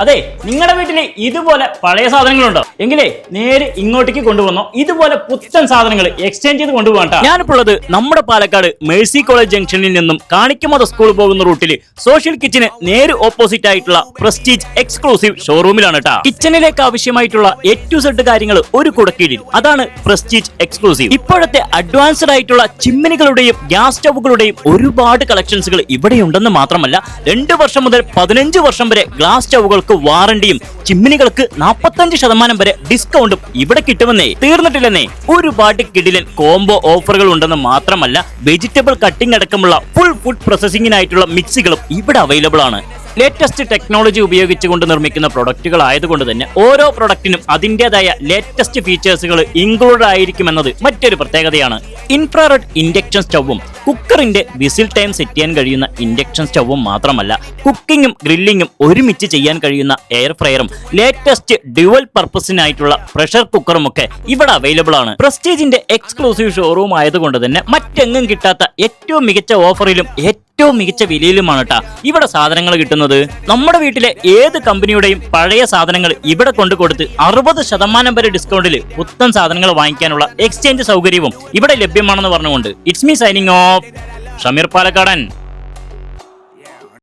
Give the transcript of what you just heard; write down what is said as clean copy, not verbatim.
അതെ, നിങ്ങളുടെ വീട്ടിൽ ഇതുപോലെ പഴയ സാധനങ്ങളുണ്ടോ എങ്കിലേ നേരെ ഇങ്ങോട്ടേക്ക് കൊണ്ടുവന്നോ. ഇതുപോലെ പുത്തൻ സാധനങ്ങൾ എക്സ്ചേഞ്ച് ചെയ്ത് കൊണ്ടുപോകണ്ട. ഞാനിപ്പോൾ ഉള്ളത് നമ്മുടെ പാലക്കാട് മേഴ്സി കോളേജ് ജംഗ്ഷനിൽ നിന്നും കാണിക്കുമത സ്കൂൾ പോകുന്ന റൂട്ടിൽ സോഷ്യൽ കിച്ചന് നേരെ ഓപ്പോസിറ്റ് ആയിട്ടുള്ള പ്രസ്റ്റീജ് എക്സ്ക്ലൂസീവ് ഷോറൂമിലാണ് കേട്ടോ. കിച്ചണിലേക്ക് ആവശ്യമായിട്ടുള്ള A to Z കാര്യങ്ങൾ ഒരു കുടക്കീഴിൽ, അതാണ് പ്രസ്റ്റീജ് എക്സ്ക്ലൂസീവ്. ഇപ്പോഴത്തെ അഡ്വാൻസ്ഡ് ആയിട്ടുള്ള ചിമ്മിനികളുടെയും ഗ്യാസ് സ്റ്റൗവുകളുടെയും ഒരുപാട് കളക്ഷൻസുകൾ ഇവിടെയുണ്ടെന്ന് മാത്രമല്ല 2 വർഷം മുതൽ 15 വർഷം വരെ ഗ്ലാസ് സ്റ്റൗവുകൾ വാറണ്ടിയും ചിമ്മിനികൾക്ക് 45% വരെ ഡിസ്കൗണ്ടും ഇവിടെ കിട്ടുമെന്നേ. തീർന്നിട്ടില്ലെന്നേ, ഒരുപാട് കിടിലൻ കോംബോ ഓഫറുകൾ ഉണ്ടെന്ന് മാത്രമല്ല വെജിറ്റബിൾ കട്ടിംഗ് അടക്കമുള്ള ഫുൾ ഫുഡ് പ്രോസസിംഗിനായിട്ടുള്ള മിക്സികളും ഇവിടെ അവൈലബിൾ ആണ്. ലേറ്റസ്റ്റ് ടെക്നോളജി ഉപയോഗിച്ചുകൊണ്ട് നിർമ്മിക്കുന്ന പ്രൊഡക്റ്റുകൾ ആയതുകൊണ്ട് തന്നെ ഓരോ പ്രൊഡക്റ്റിനും അതിൻ്റെതായ ലേറ്റസ്റ്റ് ഫീച്ചേഴ്സുകൾ ഇൻക്ലൂഡ് ആയിരിക്കുമെന്നത് മറ്റൊരു പ്രത്യേകതയാണ്. ഇൻഫ്രാറെഡ് ഇൻഡക്ഷൻ സ്റ്റൗവും കുക്കറിന്റെ വിസിൽ ടൈം സെറ്റ് ചെയ്യാൻ കഴിയുന്ന ഇൻഡക്ഷൻ സ്റ്റൗവും മാത്രമല്ല കുക്കിങ്ങും ഗ്രില്ലിങ്ങും ഒരുമിച്ച് ചെയ്യാൻ കഴിയുന്ന എയർ ഫ്രയറും ലേറ്റസ്റ്റ് ഡ്യുവൽ പർപ്പസിനായിട്ടുള്ള പ്രഷർ കുക്കറും ഒക്കെ ഇവിടെ അവൈലബിൾ ആണ്. പ്രസ്റ്റീജിന്റെ എക്സ്ക്ലൂസീവ് ഷോറൂം ആയതുകൊണ്ട് തന്നെ മറ്റെങ്ങും കിട്ടാത്ത ഏറ്റവും മികച്ച ഓഫറിലും ഏറ്റവും മികച്ച വിലയിലുമാണ് ട്ടാ ഇവിടെ സാധനങ്ങൾ കിട്ടുന്നത്. നമ്മുടെ വീട്ടിലെ ഏത് കമ്പനിയുടെയും പഴയ സാധനങ്ങൾ ഇവിടെ കൊണ്ടുകൊടുത്ത് 60% വരെ ഡിസ്കൗണ്ടിൽ പുത്തൻ സാധനങ്ങൾ വാങ്ങിക്കാനുള്ള എക്സ്ചേഞ്ച് സൗകര്യവും ഇവിടെ ലഭ്യമാണെന്ന് പറഞ്ഞുകൊണ്ട് it's me signing off Shameer പാലക്കാടൻ.